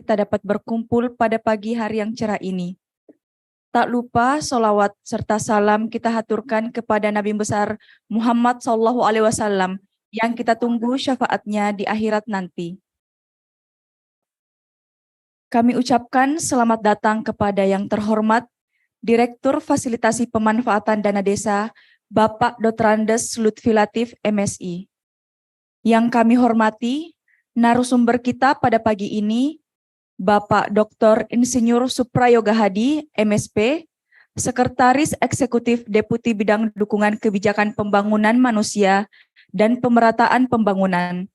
kita dapat berkumpul pada pagi hari yang cerah ini. Tak lupa solawat serta salam kita haturkan kepada Nabi besar Muhammad SAW yang kita tunggu syafaatnya di akhirat nanti. Kami ucapkan selamat datang kepada yang terhormat Direktur Fasilitasi Pemanfaatan Dana Desa, Bapak Dr. Andes Lutfi Latif, MSI. Yang kami hormati, narasumber kita pada pagi ini, Bapak Dr. Insinyur Suprayoga Hadi, MSP, Sekretaris Eksekutif Deputi Bidang Dukungan Kebijakan Pembangunan Manusia dan Pemerataan Pembangunan.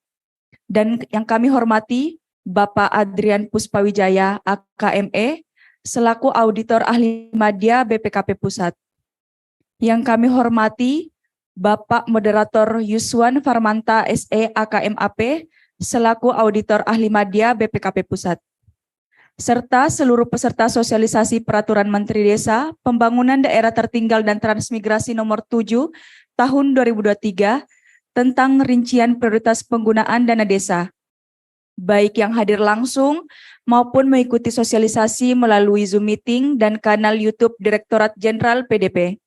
Dan yang kami hormati, Bapak Adrian Puspawijaya, AKME, selaku Auditor Ahli Madya BPKP Pusat. Yang kami hormati, Bapak Moderator Yuswan Farmanta, SE, AKMAP, selaku Auditor Ahli Madya BPKP Pusat. Serta seluruh peserta sosialisasi Peraturan Menteri Desa, Pembangunan Daerah Tertinggal dan Transmigrasi nomor 7 tahun 2023 tentang rincian prioritas penggunaan dana desa, baik yang hadir langsung maupun mengikuti sosialisasi melalui Zoom meeting dan kanal YouTube Direktorat Jenderal PDP.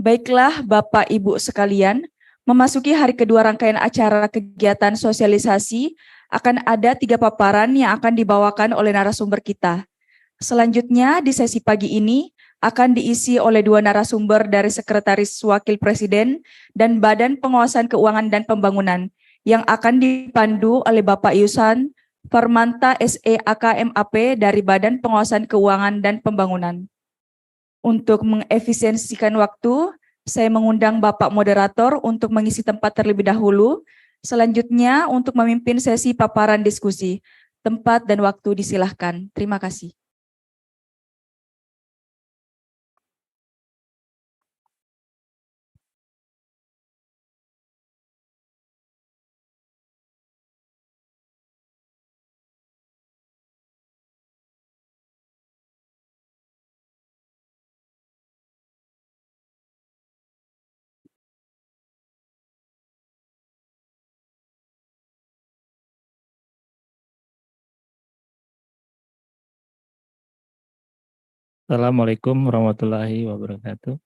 Baiklah Bapak Ibu sekalian, memasuki hari kedua rangkaian acara kegiatan sosialisasi, akan ada 3 paparan yang akan dibawakan oleh narasumber kita. Selanjutnya di sesi pagi ini akan diisi oleh 2 narasumber dari Sekretaris Wakil Presiden dan Badan Pengawasan Keuangan dan Pembangunan yang akan dipandu oleh Bapak Yuswan Farmanta SE AKMAP dari Badan Pengawasan Keuangan dan Pembangunan. Untuk mengefisiensikan waktu, saya mengundang Bapak Moderator untuk mengisi tempat terlebih dahulu. Selanjutnya untuk memimpin sesi paparan diskusi. Tempat dan waktu disilahkan. Terima kasih. Assalamualaikum warahmatullahi wabarakatuh.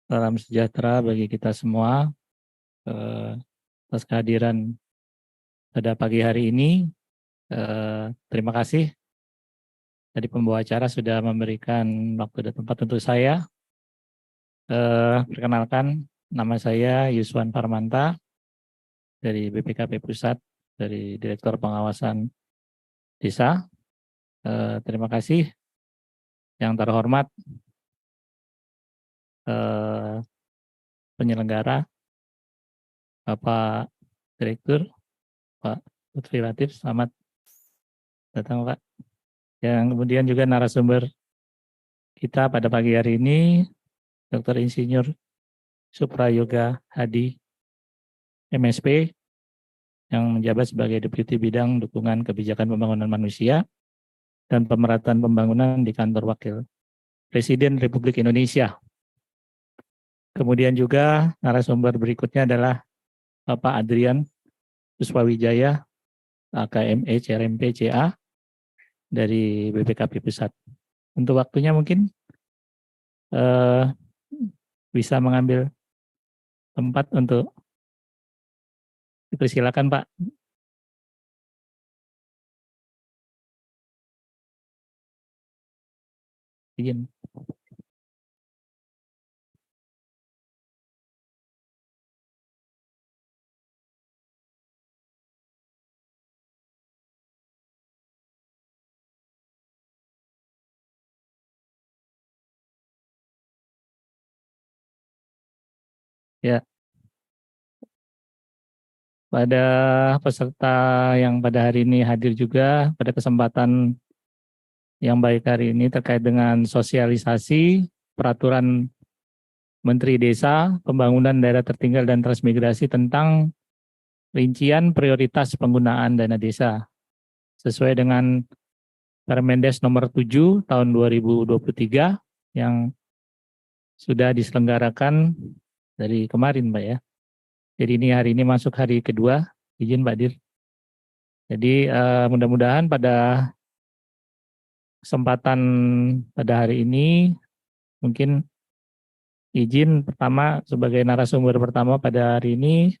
Salam sejahtera bagi kita semua. Atas kehadiran pada pagi hari ini, terima kasih dari pembawa acara sudah memberikan waktu dan tempat untuk saya. Perkenalkan, nama saya Yuswan Farmanta dari BPKP Pusat, dari Direktur Pengawasan Desa. Terima kasih yang terhormat penyelenggara, Bapak Direktur, Pak Lutfi Latif, selamat datang Pak. Yang kemudian juga narasumber kita pada pagi hari ini, Dr. Insinyur Suprayoga Hadi, MSP, yang menjabat sebagai Deputi Bidang Dukungan Kebijakan Pembangunan Manusia dan Pemerataan Pembangunan di Kantor Wakil Presiden Republik Indonesia. Kemudian juga narasumber berikutnya adalah Bapak Adrian Puspawijaya, AKME CRMP CA dari BPKP Pusat. Untuk waktunya mungkin bisa mengambil tempat untuk dipersilakan Pak. Izin. Ya, pada peserta yang pada hari ini hadir juga pada kesempatan yang baik hari ini terkait dengan sosialisasi peraturan Menteri Desa, Pembangunan Daerah Tertinggal dan Transmigrasi tentang rincian prioritas penggunaan dana desa sesuai dengan Permendes nomor 7 tahun 2023 yang sudah diselenggarakan dari kemarin Pak ya. Jadi ini hari ini masuk hari kedua, izin Pak Dir. Jadi mudah-mudahan pada kesempatan pada hari ini mungkin izin pertama sebagai narasumber pertama pada hari ini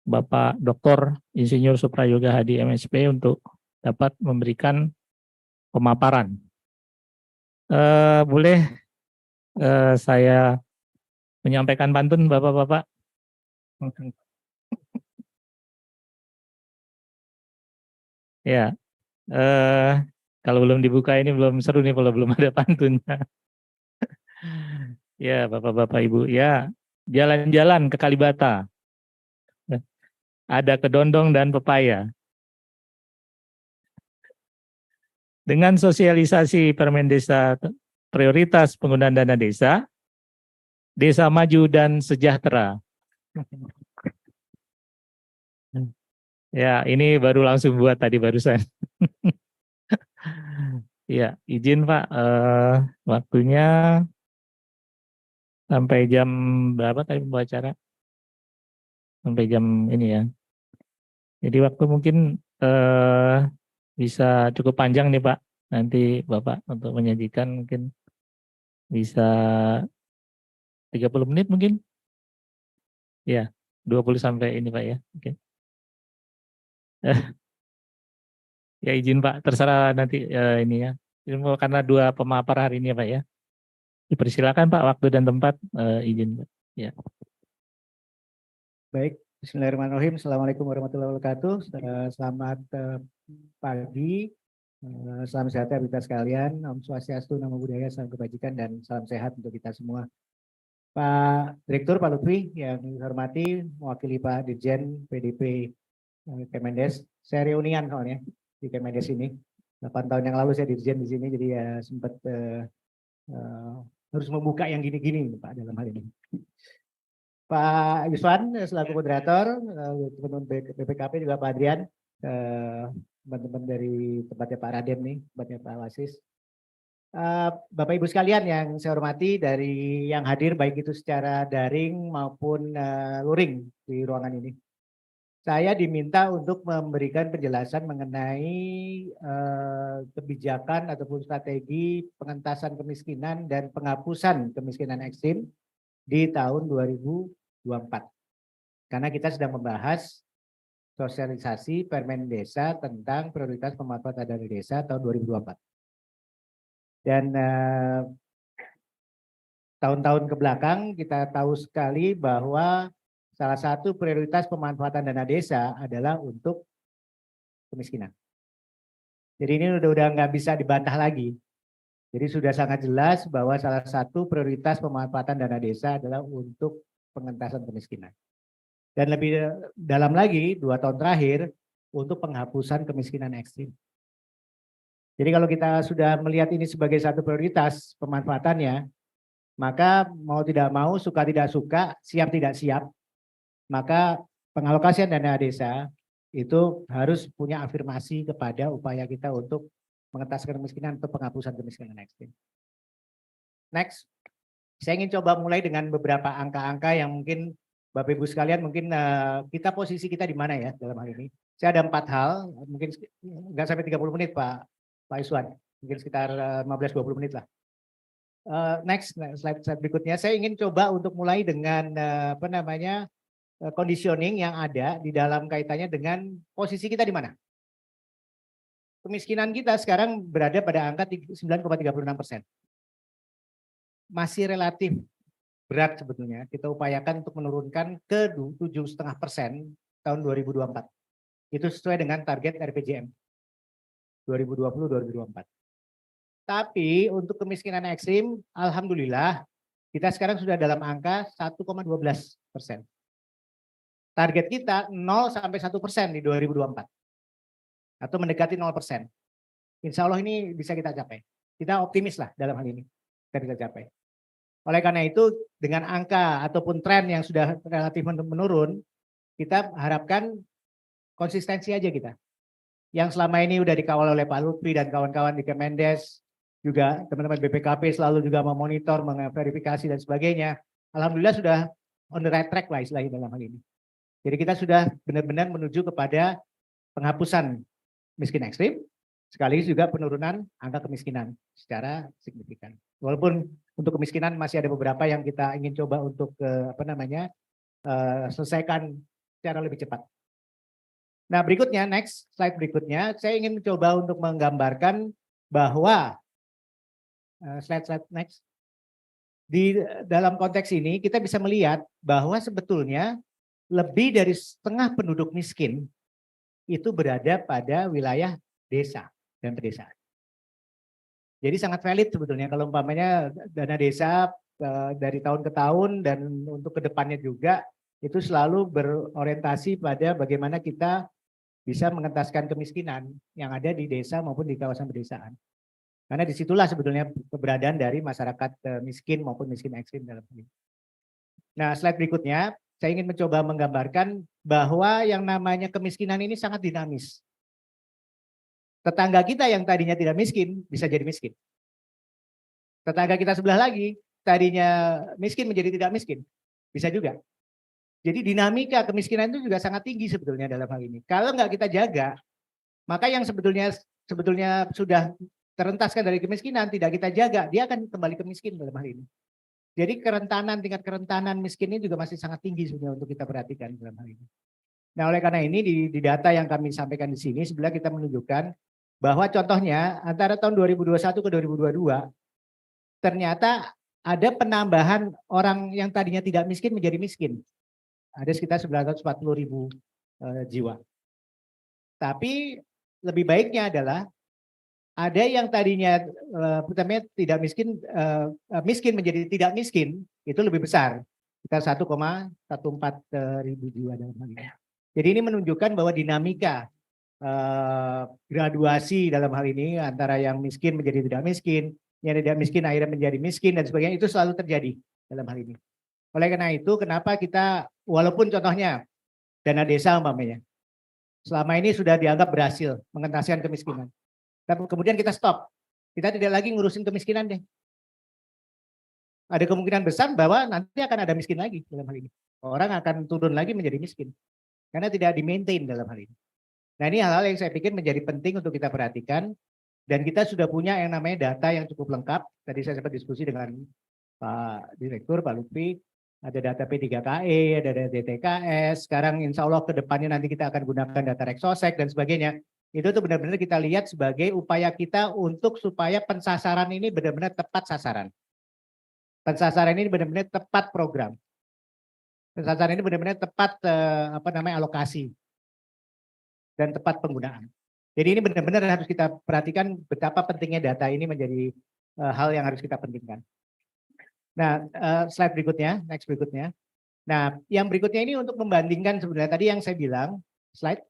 Bapak Dr. Insinyur Suprayoga Hadi MSP untuk dapat memberikan pemaparan. Boleh saya menyampaikan pantun Bapak-bapak? Ya, kalau belum dibuka ini belum seru nih kalau belum ada pantunnya. Ya, Bapak-bapak Ibu, ya jalan-jalan ke Kalibata. Ada kedondong dan pepaya. Dengan sosialisasi Permen Desa prioritas penggunaan dana desa, desa maju dan sejahtera. Ya, ini baru langsung buat tadi barusan. Ya, izin Pak, waktunya sampai jam berapa tadi pembawa acara? Sampai jam ini ya. Jadi waktu mungkin bisa cukup panjang nih Pak. Nanti Bapak untuk menyajikan mungkin bisa 30 menit mungkin. Ya, 20 sampai ini Pak ya. Oke. Ya izin Pak, terserah nanti ini ya. Karena dua pemapar hari ini ya Pak ya. Dipersilakan Pak waktu dan tempat izin Pak. Ya. Baik, Bismillahirrahmanirrahim. Assalamualaikum warahmatullahi wabarakatuh. Selamat pagi, salam sehat ya kita sekalian. Om Swastiastu, Namo Buddhaya, salam kebajikan dan salam sehat untuk kita semua. Pak Direktur, Pak Lutfi yang dihormati, mewakili Pak Dirjen PDP Kemendes. Saya reunian soalnya di Kemendes ini. 8 tahun yang lalu saya Dirjen di sini, jadi ya sempat harus membuka yang gini-gini Pak dalam hal ini. Pak Yuswan selaku moderator, teman-teman BPKP juga Pak Adrian, teman-teman dari tempatnya Pak Raden nih, tempatnya Pak Wasis. Bapak Ibu sekalian yang saya hormati dari yang hadir baik itu secara daring maupun luring di ruangan ini. Saya diminta untuk memberikan penjelasan mengenai kebijakan ataupun strategi pengentasan kemiskinan dan penghapusan kemiskinan ekstrim di tahun 2024. Karena kita sedang membahas sosialisasi Permen Desa tentang prioritas pemanfaatan dana desa tahun 2024. Dan tahun-tahun ke belakang kita tahu sekali bahwa salah satu prioritas pemanfaatan dana desa adalah untuk kemiskinan. Jadi ini udah nggak bisa dibantah lagi. Jadi sudah sangat jelas bahwa salah satu prioritas pemanfaatan dana desa adalah untuk pengentasan kemiskinan. Dan lebih dalam lagi 2 tahun terakhir untuk penghapusan kemiskinan ekstrim. Jadi kalau kita sudah melihat ini sebagai satu prioritas pemanfaatannya, maka mau tidak mau, suka tidak suka, siap tidak siap, maka pengalokasian dana desa itu harus punya afirmasi kepada upaya kita untuk mengentaskan kemiskinan atau penghapusan kemiskinan ekstrim. Next, saya ingin coba mulai dengan beberapa angka-angka yang mungkin Bapak Ibu sekalian mungkin posisi kita di mana ya dalam hal ini. Saya ada 4 hal, mungkin nggak sampai 30 menit Pak Iswan, mungkin sekitar 15-20 menit lah. Next slide berikutnya, saya ingin coba untuk mulai dengan conditioning yang ada di dalam kaitannya dengan posisi kita di mana. Kemiskinan kita sekarang berada pada angka 9,36%. Masih relatif berat sebetulnya. Kita upayakan untuk menurunkan ke 7,5% tahun 2024. Itu sesuai dengan target RPJM 2020-2024. Tapi untuk kemiskinan ekstrim, alhamdulillah kita sekarang sudah dalam angka 1,12%. Target kita 0 sampai 1% di 2024. Atau mendekati 0%. Insya Allah ini bisa kita capai. Kita optimis lah dalam hal ini. Kita bisa capai. Oleh karena itu dengan angka ataupun tren yang sudah relatif menurun, kita harapkan konsistensi aja kita. Yang selama ini udah dikawal oleh Pak Lutfi dan kawan-kawan di Kemendes, juga teman-teman BPKP selalu juga memonitor, memverifikasi dan sebagainya. Alhamdulillah sudah on the right track lah istilahnya dalam hal ini. Jadi kita sudah benar-benar menuju kepada penghapusan miskin ekstrim, sekaligus juga penurunan angka kemiskinan secara signifikan. Walaupun untuk kemiskinan masih ada beberapa yang kita ingin coba untuk selesaikan secara lebih cepat. Nah, berikutnya, next slide berikutnya, saya ingin mencoba untuk menggambarkan bahwa slide next. Di dalam konteks ini kita bisa melihat bahwa sebetulnya lebih dari setengah penduduk miskin itu berada pada wilayah desa dan pedesaan. Jadi sangat valid sebetulnya kalau umpamanya dana desa dari tahun ke tahun dan untuk kedepannya juga itu selalu berorientasi pada bagaimana kita bisa mengentaskan kemiskinan yang ada di desa maupun di kawasan pedesaan. Karena disitulah sebetulnya keberadaan dari masyarakat miskin maupun miskin ekstrim dalam ini. Nah, slide berikutnya, saya ingin mencoba menggambarkan bahwa yang namanya kemiskinan ini sangat dinamis. Tetangga kita yang tadinya tidak miskin, bisa jadi miskin. Tetangga kita sebelah lagi, tadinya miskin menjadi tidak miskin, bisa juga. Jadi dinamika kemiskinan itu juga sangat tinggi sebetulnya dalam hal ini. Kalau nggak kita jaga, maka yang sebetulnya sudah terentaskan dari kemiskinan tidak kita jaga, dia akan kembali ke miskin dalam hal ini. Jadi tingkat kerentanan miskin ini juga masih sangat tinggi sebenarnya untuk kita perhatikan dalam hal ini. Nah, oleh karena ini di data yang kami sampaikan di sini sebenarnya kita menunjukkan bahwa contohnya antara tahun 2021 ke 2022 ternyata ada penambahan orang yang tadinya tidak miskin menjadi miskin. Ada sekitar 940.000 jiwa. Tapi lebih baiknya adalah ada yang tadinya tidak miskin, miskin menjadi tidak miskin, itu lebih besar. Sekitar 1,14 ribu jiwa dalam hal ini. Jadi ini menunjukkan bahwa dinamika graduasi dalam hal ini antara yang miskin menjadi tidak miskin, yang tidak miskin akhirnya menjadi miskin dan sebagainya itu selalu terjadi dalam hal ini. Oleh karena itu kenapa kita walaupun contohnya dana desa umpamanya selama ini sudah dianggap berhasil mengentaskan kemiskinan. Dan kemudian kita stop. Kita tidak lagi ngurusin kemiskinan deh. Ada kemungkinan besar bahwa nanti akan ada miskin lagi dalam hal ini. Orang akan turun lagi menjadi miskin. Karena tidak di-maintain dalam hal ini. Nah, ini hal-hal yang saya pikir menjadi penting untuk kita perhatikan. Dan kita sudah punya yang namanya data yang cukup lengkap. Tadi saya sempat diskusi dengan Pak Direktur, Pak Lutfi. Ada data P3KE, ada data DTKS. Sekarang insya Allah ke depannya nanti kita akan gunakan data Reksosek dan sebagainya. Itu tuh benar-benar kita lihat sebagai upaya kita untuk supaya pensasaran ini benar-benar tepat sasaran. Pensasaran ini benar-benar tepat program. Pensasaran ini benar-benar tepat alokasi dan tepat penggunaan. Jadi ini benar-benar harus kita perhatikan betapa pentingnya data ini menjadi hal yang harus kita pentingkan. Nah, slide berikutnya, next berikutnya. Nah, yang berikutnya ini untuk membandingkan sebenarnya tadi yang saya bilang, slide,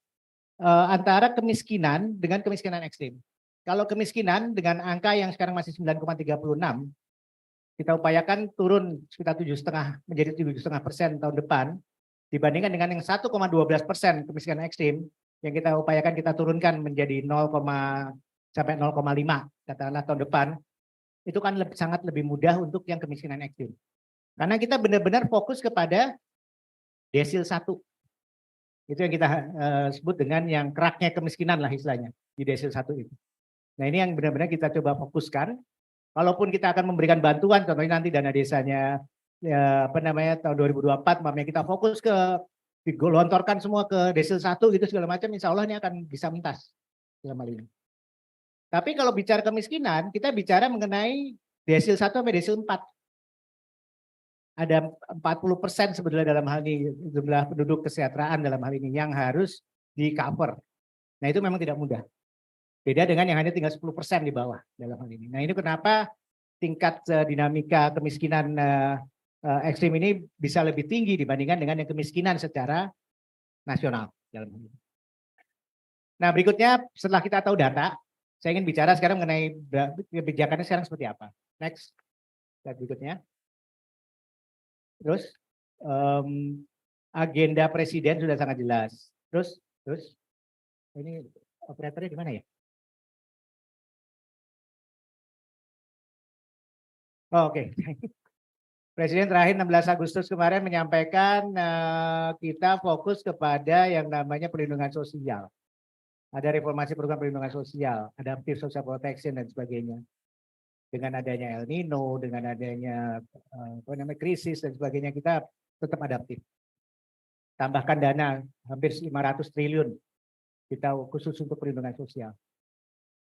antara kemiskinan dengan kemiskinan ekstrim. Kalau kemiskinan dengan angka yang sekarang masih 9,36, kita upayakan turun sekitar 7,5 menjadi 7,5% tahun depan, dibandingkan dengan yang 1,12% kemiskinan ekstrim, yang kita upayakan kita turunkan menjadi 0, sampai 0,5 katakanlah tahun depan, itu kan sangat lebih mudah untuk yang kemiskinan ekstrim. Karena kita benar-benar fokus kepada desil 1. Itu yang kita sebut dengan yang keraknya kemiskinan lah istilahnya di desil 1 itu. Nah, ini yang benar-benar kita coba fokuskan. Kalaupun kita akan memberikan bantuan, contohnya nanti dana desanya tahun 2024, makanya kita fokus ke digelontorkan semua ke desil 1 gitu segala macam, insya Allah ini akan bisa mentas dalam hal ini. Tapi kalau bicara kemiskinan, kita bicara mengenai desil 1 sampai desil 4. Ada 40% sebetulnya dalam hal ini jumlah penduduk kesejahteraan dalam hal ini yang harus di cover. Nah, itu memang tidak mudah. Beda dengan yang hanya tinggal 10% di bawah dalam hal ini. Nah, ini kenapa tingkat dinamika kemiskinan ekstrim ini bisa lebih tinggi dibandingkan dengan yang kemiskinan secara nasional dalam hal ini. Nah, berikutnya setelah kita tahu data, saya ingin bicara sekarang mengenai kebijakannya sekarang seperti apa. Next, slide berikutnya. Terus agenda presiden sudah sangat jelas. Terus ini operatornya di mana ya? Oh, oke. Presiden terakhir 16 Agustus kemarin menyampaikan kita fokus kepada yang namanya perlindungan sosial. Ada reformasi program perlindungan sosial, adaptive social protection dan sebagainya. Dengan adanya El Nino, dengan adanya krisis dan sebagainya, kita tetap adaptif. Tambahkan dana hampir 500 triliun kita khusus untuk perlindungan sosial.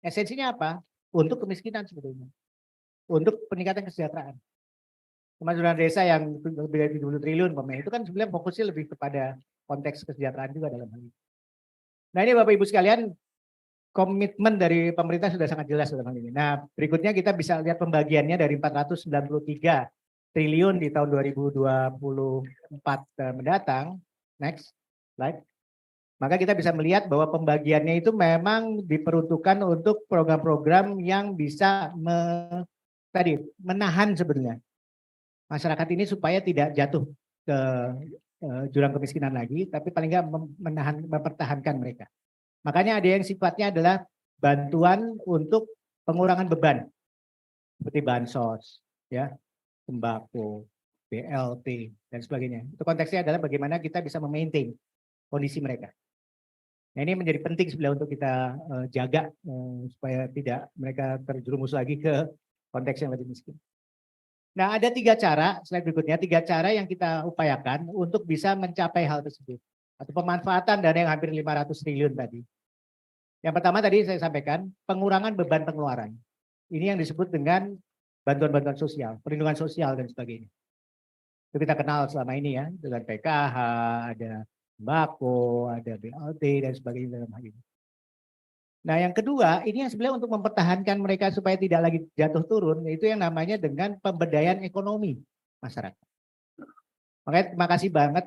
Esensinya apa? Untuk kemiskinan sebetulnya. Untuk peningkatan kesejahteraan. Kemajuan desa yang lebih dari 70 triliun, itu kan sebenarnya fokusnya lebih kepada konteks kesejahteraan juga dalam hal ini. Nah ini Bapak Ibu sekalian, komitmen dari pemerintah sudah sangat jelas dalam hal ini. Nah berikutnya kita bisa lihat pembagiannya dari 493 triliun di tahun 2024 mendatang. Next slide. Maka kita bisa melihat bahwa pembagiannya itu memang diperuntukkan untuk program-program yang bisa menahan sebenarnya masyarakat ini supaya tidak jatuh ke jurang kemiskinan lagi, tapi paling nggak mempertahankan mereka. Makanya ada yang sifatnya adalah bantuan untuk pengurangan beban, seperti bansos, ya, sembako, BLT dan sebagainya. Itu konteksnya adalah bagaimana kita bisa memaintain kondisi mereka. Nah ini menjadi penting sebenarnya untuk kita jaga supaya tidak mereka terjerumus lagi ke konteks yang lebih miskin. Nah ada 3 cara, slide berikutnya, 3 cara yang kita upayakan untuk bisa mencapai hal tersebut. Atau pemanfaatan dana yang hampir 500 triliun tadi. Yang pertama tadi saya sampaikan, pengurangan beban pengeluaran. Ini yang disebut dengan bantuan-bantuan sosial, perlindungan sosial dan sebagainya. Itu kita kenal selama ini ya, dengan PKH, ada sembako, ada BLT dan sebagainya dalam hal ini. Nah yang kedua, ini yang sebenarnya untuk mempertahankan mereka supaya tidak lagi jatuh turun, yaitu yang namanya dengan pemberdayaan ekonomi masyarakat. Makanya terima kasih banget,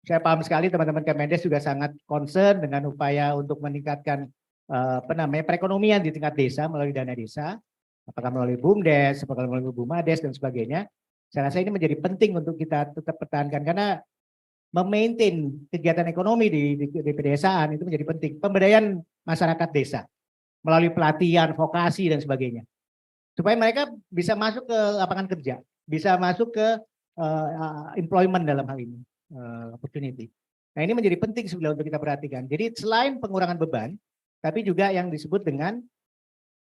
saya paham sekali teman-teman Kemendes juga sangat concern dengan upaya untuk meningkatkan perekonomian di tingkat desa melalui dana desa, apakah melalui BUMDes, apakah melalui BUMADes dan sebagainya. Saya rasa ini menjadi penting untuk kita tetap pertahankan karena memaintain kegiatan ekonomi di pedesaan itu menjadi penting. Pemberdayaan masyarakat desa melalui pelatihan, vokasi dan sebagainya. Supaya mereka bisa masuk ke lapangan kerja, bisa masuk ke employment dalam hal ini, opportunity. Nah ini menjadi penting sebenarnya untuk kita perhatikan. Jadi selain pengurangan beban, tapi juga yang disebut dengan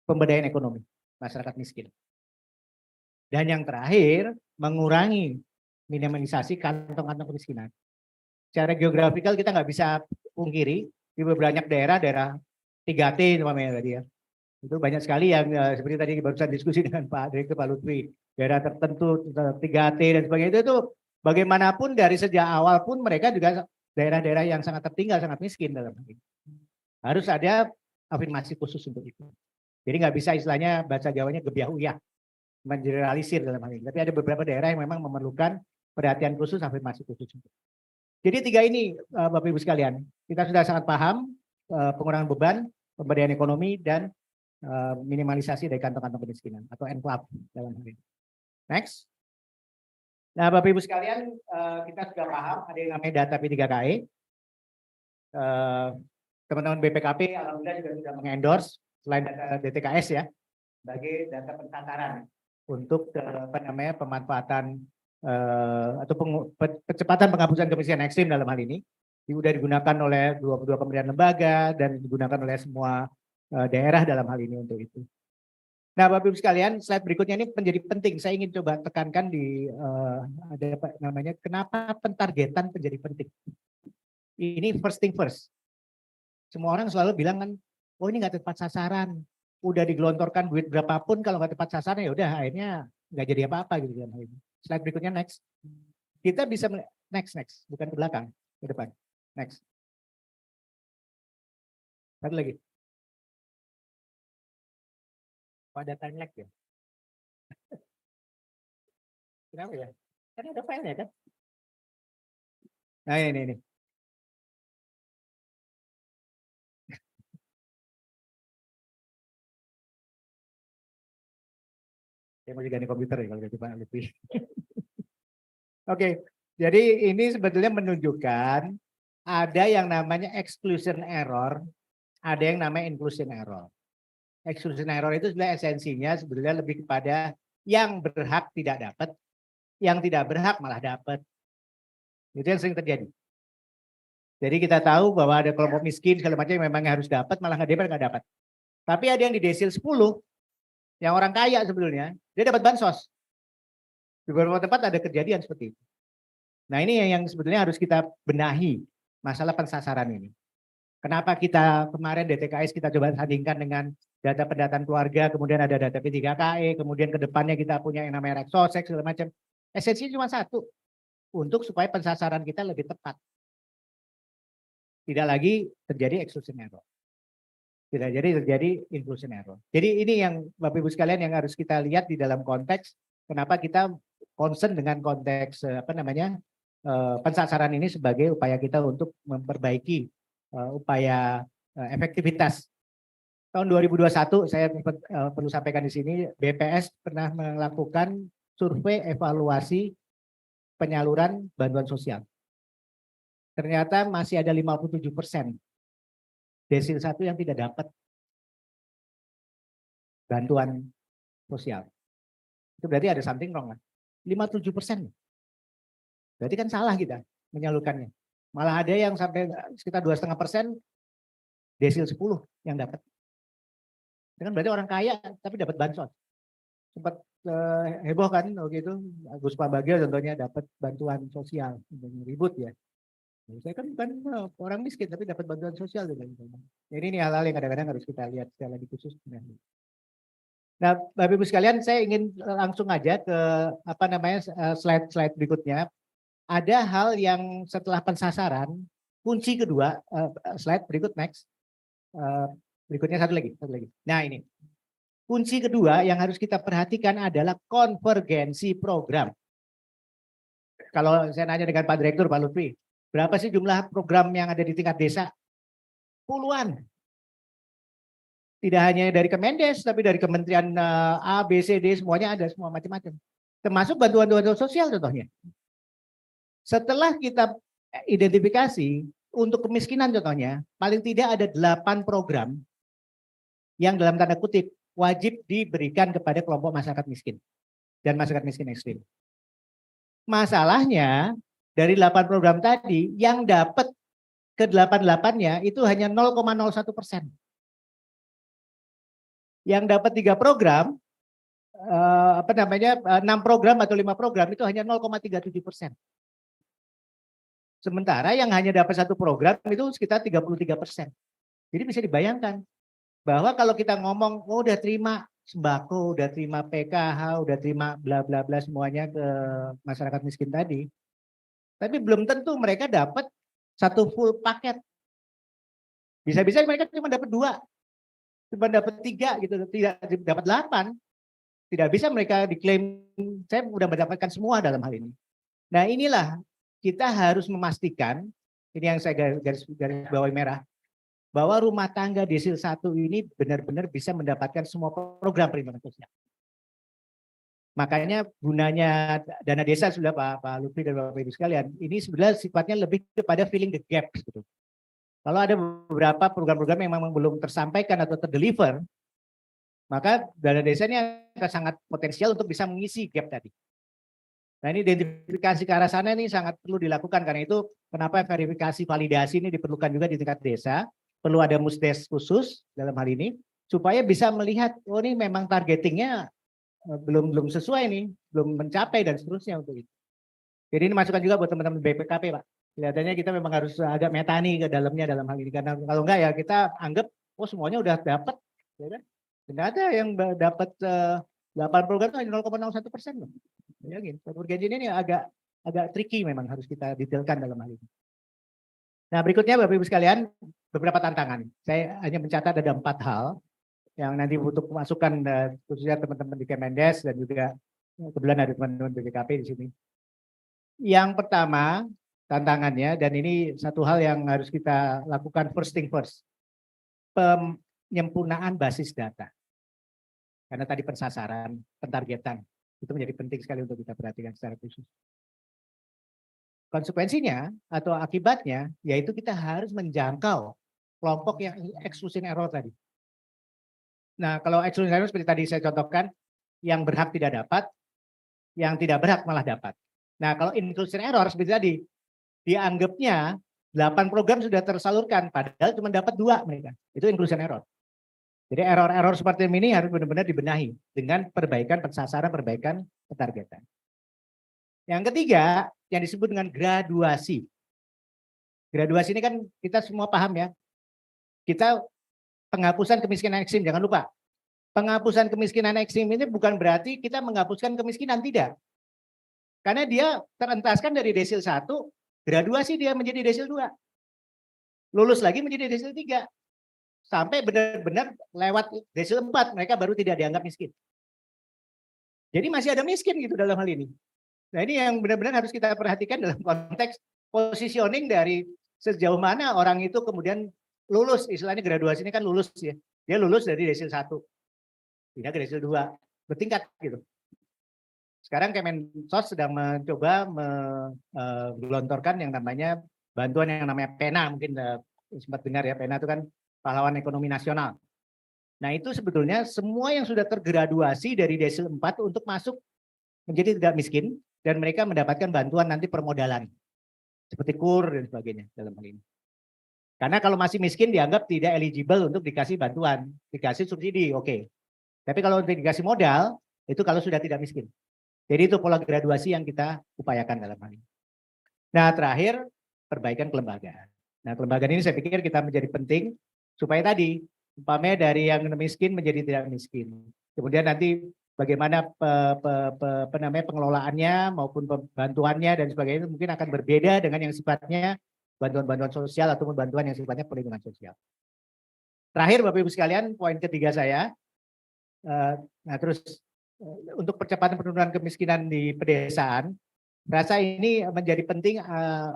pemberdayaan ekonomi masyarakat miskin. Dan yang terakhir, mengurangi minimalisasi kantong-kantong kemiskinan. Secara geografikal kita nggak bisa pungkiri di beberapa daerah 3T namanya tadi ya. Itu banyak sekali yang seperti tadi barusan diskusi dengan Pak Direktur Pak Lutfi, daerah tertentu 3T dan sebagainya itu bagaimanapun dari sejak awal pun mereka juga daerah-daerah yang sangat tertinggal, sangat miskin dalam hal ini. Harus ada afirmasi khusus untuk itu. Jadi nggak bisa istilahnya bahasa Jawanya gebiah uyah, mengeneralisir dalam hal ini. Tapi ada beberapa daerah yang memang memerlukan perhatian khusus, afirmasi khusus. Jadi 3 ini Bapak Ibu sekalian, kita sudah sangat paham pengurangan beban, pemberdayaan ekonomi, dan minimalisasi dari kantong-kantong kemiskinan atau enclave dalam hal ini. Next. Nah Bapak Ibu sekalian, kita sudah paham ada yang namanya data P3KE. Teman-teman BPKP alhamdulillah juga sudah mengendorse selain data DTKS ya, sebagai data pentataran untuk pemanfaatan atau percepatan penghapusan kemiskinan ekstrim dalam hal ini. Sudah digunakan oleh 22 kementerian lembaga dan digunakan oleh semua daerah dalam hal ini untuk itu. Nah Bapak Ibu sekalian, slide berikutnya ini menjadi penting. Saya ingin coba tekankan di ada apa namanya, kenapa pentargetan menjadi penting. Ini first thing first. Semua orang selalu bilang kan, oh ini nggak tepat sasaran. Udah digelontorkan duit berapapun kalau nggak tepat sasaran ya udah akhirnya nggak jadi apa-apa gitu dalam hal ini. Slide berikutnya next. Kita bisa next, bukan ke belakang, ke depan. Next. Satu lagi. Ada time lag ya? Kenapa ya? Karena ada filenya kan? Nah ini. Saya mau ganti komputer ya kalau gitu Pak Lutfi. Oke, jadi ini sebetulnya menunjukkan ada yang namanya exclusion error, ada yang namanya inclusion error. Exclusion error itu sebenarnya esensinya sebetulnya lebih kepada yang berhak tidak dapat, yang tidak berhak malah dapat. Itu yang sering terjadi. Jadi kita tahu bahwa ada kelompok miskin segala macam yang memang harus dapat, malah nggak dapat. Tapi ada yang di desil 10, yang orang kaya sebetulnya, dia dapat bansos. Di beberapa tempat ada kejadian seperti itu. Nah ini yang sebetulnya harus kita benahi, masalah pensasaran ini. Kenapa kita kemarin DTKS kita coba sandingkan dengan data pendataan keluarga, kemudian ada data P3KE, kemudian ke depannya kita punya yang namanya Reksosek segala macam. Esensinya cuma satu, untuk supaya pensasaran kita lebih tepat. Tidak lagi terjadi exclusion error. Tidak jadi terjadi inclusion error. Jadi ini yang Bapak Ibu sekalian yang harus kita lihat di dalam konteks kenapa kita concern dengan konteks pensasaran ini sebagai upaya kita untuk memperbaiki upaya efektivitas. Tahun 2021 saya perlu sampaikan di sini, BPS pernah melakukan survei evaluasi penyaluran bantuan sosial. Ternyata masih ada 57% desil 1 yang tidak dapat bantuan sosial. Itu berarti ada something wrong. 57%. Berarti kan salah kita menyalurkannya. Malah ada yang sampai sekitar 2,5% desil 10 yang dapat. Itu kan berarti orang kaya tapi dapat bansos. Sempat heboh kan waktu itu, Agus Pambagio contohnya dapat bantuan sosial, ribut ya. Saya kan bukan orang miskin tapi dapat bantuan sosial juga. Jadi ini hal-hal yang kadang-kadang harus kita lihat secara lebih khusus. Nah, Bapak Ibu sekalian, saya ingin langsung aja ke slide berikutnya. Ada hal yang setelah pensasaran, kunci kedua, slide berikut next. Berikutnya satu lagi. Nah ini, kunci kedua yang harus kita perhatikan adalah konvergensi program. Kalau saya nanya dengan Pak Direktur, Pak Lutfi, berapa sih jumlah program yang ada di tingkat desa? Puluhan. Tidak hanya dari Kemendes, tapi dari Kementerian A, B, C, D, semuanya ada, semua macam-macam. Termasuk bantuan-bantuan sosial contohnya. Setelah kita identifikasi, untuk kemiskinan contohnya, paling tidak ada 8 program yang dalam tanda kutip wajib diberikan kepada kelompok masyarakat miskin dan masyarakat miskin ekstrim. Masalahnya, dari 8 program tadi, yang dapat ke 8-8-nya itu hanya 0,01%. Yang dapat 3 program, 6 program atau 5 program itu hanya 0,37%. Sementara yang hanya dapat 1 program itu sekitar 33%. Jadi bisa dibayangkan bahwa kalau kita ngomong, oh udah terima sembako, udah terima PKH, udah terima bla bla bla semuanya ke masyarakat miskin tadi, tapi belum tentu mereka dapat 1 full paket. Bisa-bisa mereka cuma dapat 2, cuma dapat 3 gitu, tidak dapat 8. Tidak bisa mereka diklaim saya sudah mendapatkan semua dalam hal ini. Nah inilah kita harus memastikan, ini yang saya garis bawahi merah, bahwa rumah tangga desil 1 ini benar-benar bisa mendapatkan semua program perlindungan sosial. Makanya gunanya dana desa sudah Pak Lutfi dan Bapak Ibu sekalian, ini sebenarnya sifatnya lebih kepada filling the gap. Gitu. Kalau ada beberapa program-program yang memang belum tersampaikan atau terdeliver, maka dana desa ini akan sangat potensial untuk bisa mengisi gap tadi. Nah ini identifikasi ke arah sana ini sangat perlu dilakukan, karena itu kenapa verifikasi validasi ini diperlukan juga di tingkat desa, perlu ada musdes khusus dalam hal ini, supaya bisa melihat, oh ini memang targetingnya belum sesuai nih, belum mencapai dan seterusnya untuk itu. Jadi ini masukan juga buat teman-teman BPKP Pak. Kelihatannya kita memang harus agak metani ke dalamnya dalam hal ini, karena kalau enggak ya kita anggap oh semuanya udah dapat, ya kan? Tidak ada yang dapat 8 program itu hanya 0,01% loh. Bayangin, konvergensi ini agak tricky memang harus kita detailkan dalam hal ini. Nah berikutnya Bapak Ibu sekalian, beberapa tantangan. Saya hanya mencatat ada 4 hal yang nanti butuh masukan khususnya teman-teman di Kemendes dan juga kebetulan ada teman-teman BPKP di sini. Yang pertama tantangannya, dan ini satu hal yang harus kita lakukan first thing first, penyempurnaan basis data. Karena tadi pensasaran, pentargetan, itu menjadi penting sekali untuk kita perhatikan secara khusus. Konsekuensinya atau akibatnya, yaitu kita harus menjangkau kelompok yang exclusion error tadi. Nah, kalau exclusion error seperti tadi saya contohkan, yang berhak tidak dapat, yang tidak berhak malah dapat. Nah, kalau inclusion error seperti tadi, dianggapnya 8 program sudah tersalurkan, padahal cuma dapat 2 mereka. Itu inclusion error. Jadi error-error seperti ini harus benar-benar dibenahi dengan perbaikan pensasaran, perbaikan ketargetan. Yang ketiga, yang disebut dengan graduasi. Graduasi ini kan kita semua paham ya. Kita penghapusan kemiskinan ekstrim, jangan lupa. Penghapusan kemiskinan ekstrim ini bukan berarti kita menghapuskan kemiskinan, tidak. Karena dia terentaskan dari desil 1, graduasi dia menjadi desil 2. Lulus lagi menjadi desil 3. Sampai benar-benar lewat desil 4, mereka baru tidak dianggap miskin. Jadi masih ada miskin gitu dalam hal ini. Nah ini yang benar-benar harus kita perhatikan dalam konteks positioning dari sejauh mana orang itu kemudian lulus, istilahnya graduasi ini kan lulus ya. Dia lulus dari desil 1, pindah ke desil 2, bertingkat gitu. Sekarang Kemensos sedang mencoba menggelontorkan yang namanya bantuan yang namanya PENA, mungkin sempat dengar ya, PENA itu kan pahlawan ekonomi nasional. Nah itu sebetulnya semua yang sudah tergraduasi dari desil 4 untuk masuk menjadi tidak miskin dan mereka mendapatkan bantuan nanti permodalan seperti KUR dan sebagainya dalam hal ini. Karena kalau masih miskin dianggap tidak eligible untuk dikasih bantuan, dikasih subsidi, oke. Tapi kalau untuk dikasih modal itu kalau sudah tidak miskin. Jadi itu pola graduasi yang kita upayakan dalam hal ini. Nah terakhir perbaikan kelembagaan. Nah kelembagaan ini saya pikir kita menjadi penting supaya tadi umpamanya dari yang miskin menjadi tidak miskin. Kemudian nanti bagaimana pengelolaannya maupun bantuannya dan sebagainya mungkin akan berbeda dengan yang sifatnya bantuan-bantuan sosial ataupun bantuan yang sifatnya perlindungan sosial. Terakhir Bapak Ibu sekalian, poin ketiga saya. Nah terus untuk percepatan penurunan kemiskinan di pedesaan, rasa ini menjadi penting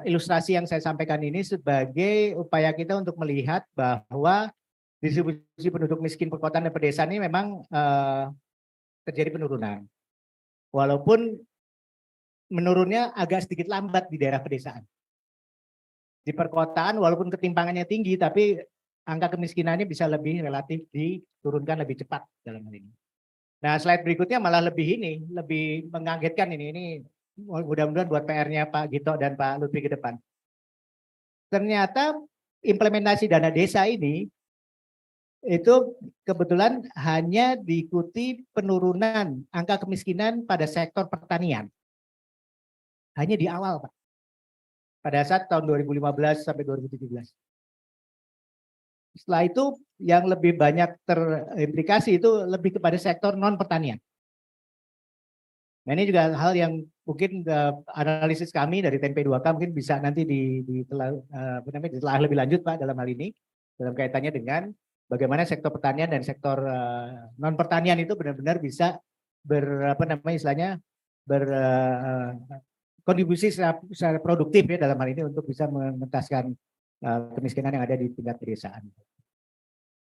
ilustrasi yang saya sampaikan ini sebagai upaya kita untuk melihat bahwa distribusi penduduk miskin perkotaan dan pedesaan ini memang terjadi penurunan. Walaupun menurunnya agak sedikit lambat di daerah pedesaan. Di perkotaan walaupun ketimpangannya tinggi tapi angka kemiskinannya bisa lebih relatif diturunkan lebih cepat dalam hal ini. Nah, slide berikutnya malah lebih mengagetkan ini. Ini mudah-mudahan buat PR-nya Pak Gito dan Pak Lutfi ke depan. Ternyata implementasi dana desa ini itu kebetulan hanya diikuti penurunan angka kemiskinan pada sektor pertanian. Hanya di awal, Pak. Pada saat tahun 2015 sampai 2017. Setelah itu yang lebih banyak terimplikasi itu lebih kepada sektor non pertanian. Nah ini juga hal yang mungkin analisis kami dari TNP 2K mungkin bisa nanti ditelaah lebih lanjut Pak dalam hal ini dalam kaitannya dengan bagaimana sektor pertanian dan sektor non pertanian itu benar-benar bisa berkontribusi secara produktif ya dalam hal ini untuk bisa mengentaskan kemiskinan yang ada di tingkat pedesaan.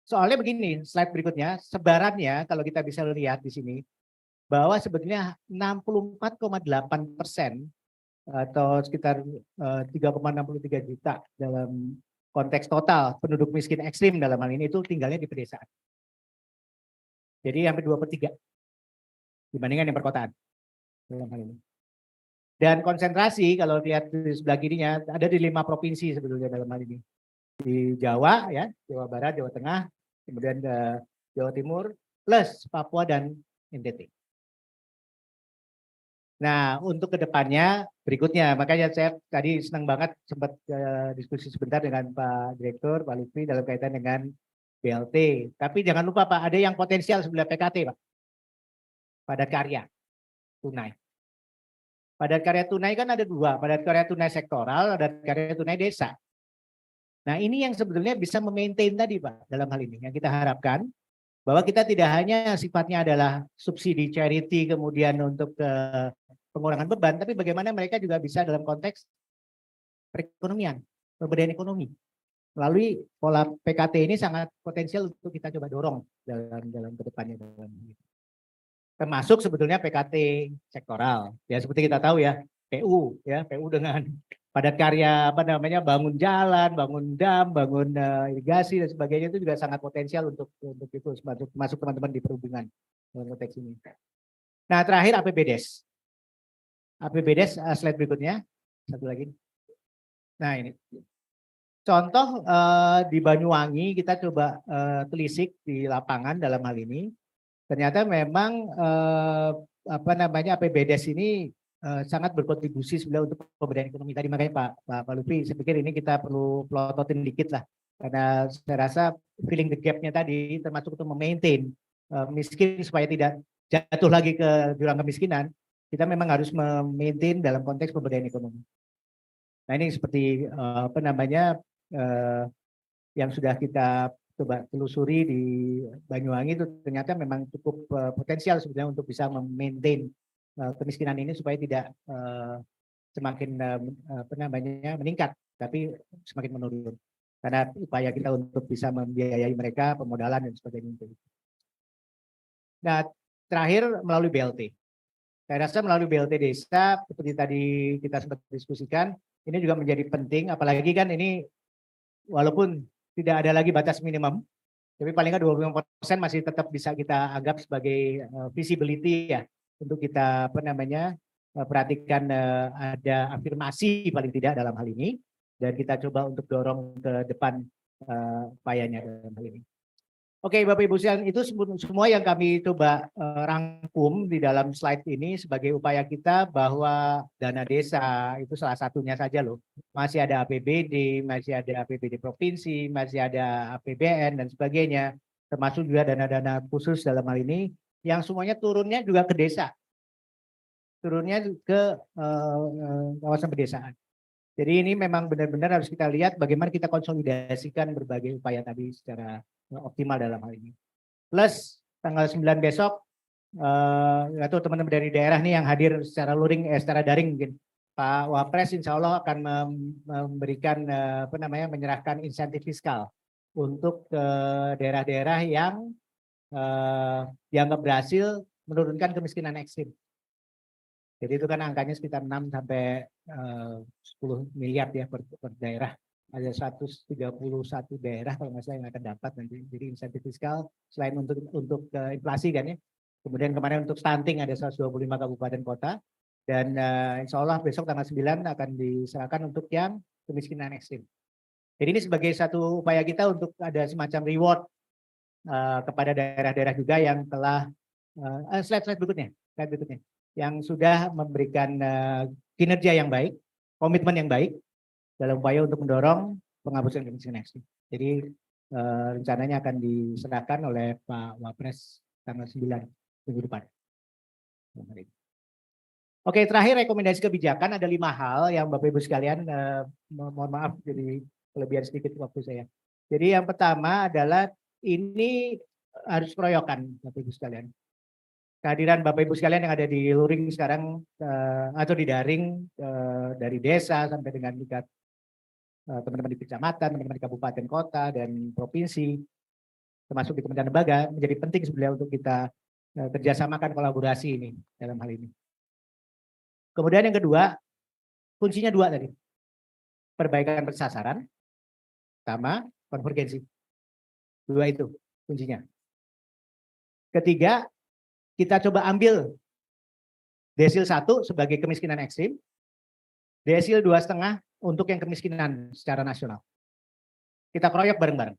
Soalnya begini, slide berikutnya, sebarannya kalau kita bisa lihat di sini, bahwa sebetulnya 64,8% atau sekitar 3,63 juta dalam konteks total penduduk miskin ekstrim dalam hal ini itu tinggalnya di pedesaan. Jadi hampir 2/3 dibandingkan yang perkotaan dalam hal ini. Dan konsentrasi kalau lihat di sebelah kirinya ada di 5 provinsi sebetulnya dalam hal ini. Di Jawa ya, Jawa Barat, Jawa Tengah, kemudian Jawa Timur, plus Papua dan NTT. Nah, untuk kedepannya berikutnya, makanya saya tadi senang banget sempat diskusi sebentar dengan Pak Direktur, Pak Lutfi dalam kaitan dengan BLT. Tapi jangan lupa Pak, ada yang potensial sebelah PKT Pak. Padat karya tunai. Padat karya tunai kan ada 2, padat karya tunai sektoral, padat karya tunai desa. Nah ini yang sebetulnya bisa memaintain tadi Pak dalam hal ini. Yang kita harapkan bahwa kita tidak hanya sifatnya adalah subsidi charity kemudian untuk pengurangan beban, tapi bagaimana mereka juga bisa dalam konteks perekonomian, pemberdayaan ekonomi. Melalui pola PKT ini sangat potensial untuk kita coba dorong dalam kedepannya. Termasuk sebetulnya PKT sektoral. Ya seperti kita tahu ya, PU dengan padat karya bangun jalan, bangun dam, bangun irigasi dan sebagainya itu juga sangat potensial untuk itu masuk teman-teman di perhubungan dalam konteks ini. Nah, terakhir APBDes. APBDes slide berikutnya. Satu lagi. Nah, ini. contoh di Banyuwangi kita coba telisik di lapangan dalam hal ini. Ternyata memang APBDes ini sangat berkontribusi sebenarnya untuk pemberdayaan ekonomi tadi, makanya Pak Lutfi, saya pikir ini kita perlu pelototin dikit lah, karena saya rasa filling the gap-nya tadi termasuk untuk memaintain miskin supaya tidak jatuh lagi ke jurang kemiskinan, kita memang harus memaintain dalam konteks pemberdayaan ekonomi. Nah ini seperti yang sudah kita coba telusuri di Banyuwangi itu ternyata memang cukup potensial sebenarnya untuk bisa memaintain kemiskinan ini supaya tidak semakin meningkat, tapi semakin menurun. Karena upaya kita untuk bisa membiayai mereka, pemodalan dan sebagainya. Nah, terakhir melalui BLT. Saya rasa melalui BLT desa, seperti tadi kita sempat diskusikan, ini juga menjadi penting, apalagi kan ini walaupun tidak ada lagi batas minimum, tapi paling nggak 25% masih tetap bisa kita anggap sebagai visibility ya, untuk kita perhatikan ada afirmasi paling tidak dalam hal ini, dan kita coba untuk dorong ke depan upayanya dalam hal ini. Oke, Bapak Ibu sekalian, itu semua yang kami coba rangkum di dalam slide ini sebagai upaya kita bahwa dana desa itu salah satunya saja loh. Masih ada APBD, masih ada APBD provinsi, masih ada APBN dan sebagainya. Termasuk juga dana-dana khusus dalam hal ini yang semuanya turunnya juga ke desa. Turunnya ke kawasan pedesaan. Jadi ini memang benar-benar harus kita lihat bagaimana kita konsolidasikan berbagai upaya tadi secara optimal dalam hal ini. Plus tanggal 9 besok, atau teman-teman dari daerah nih yang hadir secara luring, secara daring mungkin, Pak Wapres insya Allah akan memberikan menyerahkan insentif fiskal untuk daerah-daerah yang dianggap berhasil menurunkan kemiskinan ekstrim. Jadi itu kan angkanya sekitar 6 sampai 10 miliar ya per daerah. Ada 131 daerah kalau nggak salah yang akan dapat nanti. Jadi insentif fiskal selain untuk inflasi kan ya. Kemudian kemarin untuk stunting ada 125 kabupaten kota. Dan insya Allah besok tanggal 9 akan diserahkan untuk yang kemiskinan ekstrim. Jadi ini sebagai satu upaya kita untuk ada semacam reward kepada daerah-daerah juga yang telah slide berikutnya, yang sudah memberikan kinerja yang baik, komitmen yang baik dalam upaya untuk mendorong penghapusan kemiskinan ekstrim. Jadi rencananya akan diserahkan oleh Pak Wapres tanggal 9 minggu depan. Oke, terakhir rekomendasi kebijakan ada 5 hal yang Bapak Ibu sekalian, mohon maaf jadi kelebihan sedikit waktu saya. Jadi yang pertama adalah ini harus keroyokan Bapak Ibu sekalian. Kehadiran Bapak Ibu sekalian yang ada di luring sekarang atau di daring dari desa sampai dengan tingkat teman-teman di kecamatan, teman-teman di kabupaten kota dan provinsi, termasuk di Kementerian Lembaga, menjadi penting sebenarnya untuk kita kerjasamakan kolaborasi ini dalam hal ini. Kemudian yang kedua, kuncinya 2 tadi, perbaikan persasaran sama konvergensi. 2 itu kuncinya. Ketiga, kita coba ambil desil 1 sebagai kemiskinan ekstrim, desil 2,5 untuk yang kemiskinan secara nasional. Kita keroyok bareng-bareng.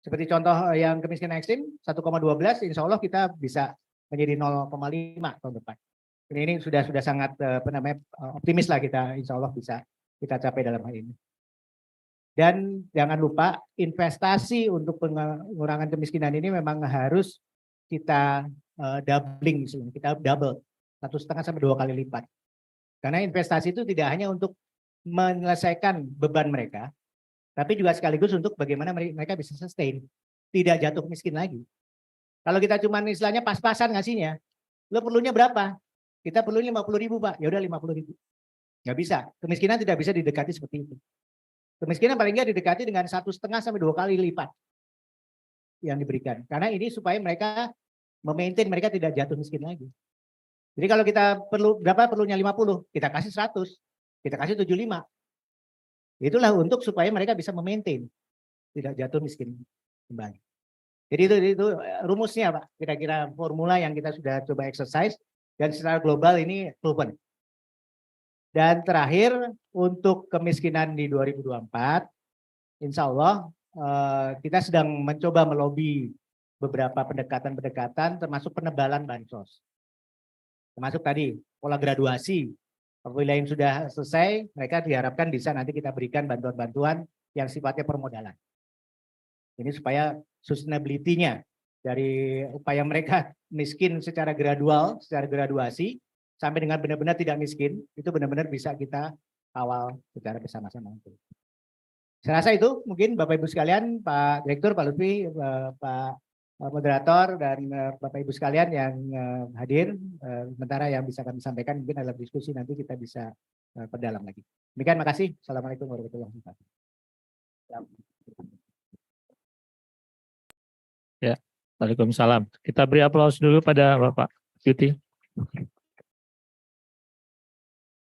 Seperti contoh yang kemiskinan ekstrim 1,12, insya Allah kita bisa menjadi 0,5 tahun depan. Ini sudah sangat optimis lah kita, insya Allah bisa kita capai dalam hal ini. Dan jangan lupa investasi untuk pengurangan kemiskinan ini memang harus kita doubling, kita double 1,5 sampai 2 kali lipat. Karena investasi itu tidak hanya untuk menyelesaikan beban mereka, tapi juga sekaligus untuk bagaimana mereka bisa sustain, tidak jatuh miskin lagi. Kalau kita cuma istilahnya pas-pasan ngasihnya, lo perlunya berapa? Kita perlu 50.000 Pak, ya udah 50.000. Nggak bisa, kemiskinan tidak bisa didekati seperti itu. Kemiskinan paling nggak didekati dengan 1,5 sampai 2 kali lipat yang diberikan. Karena ini supaya mereka memaintain, mereka tidak jatuh miskin lagi. Jadi kalau kita perlunya 50, kita kasih 100, kita kasih 75. Itulah untuk supaya mereka bisa memaintain, tidak jatuh miskin kembali. Jadi itu rumusnya Pak, kira-kira formula yang kita sudah coba exercise dan secara global ini proven. Dan terakhir untuk kemiskinan di 2024, insya Allah kita sedang mencoba melobi beberapa pendekatan-pendekatan termasuk penebalan bansos. Termasuk tadi pola graduasi. Apabila yang sudah selesai, mereka diharapkan bisa nanti kita berikan bantuan-bantuan yang sifatnya permodalan. Ini supaya sustainability-nya dari upaya mereka miskin secara gradual, secara graduasi, sampai dengan benar-benar tidak miskin, itu benar-benar bisa kita kawal secara bersama-sama. Saya rasa itu mungkin Bapak Ibu sekalian, Pak Direktur, Pak Lutfi, Pak moderator, dan Bapak Ibu sekalian yang hadir. Sementara yang bisa kami sampaikan mungkin dalam diskusi nanti kita bisa perdalam lagi. Demikian, makasih. Assalamualaikum warahmatullahi wabarakatuh. Ya, Waalaikumsalam. Kita beri aplaus dulu pada Bapak Yuti.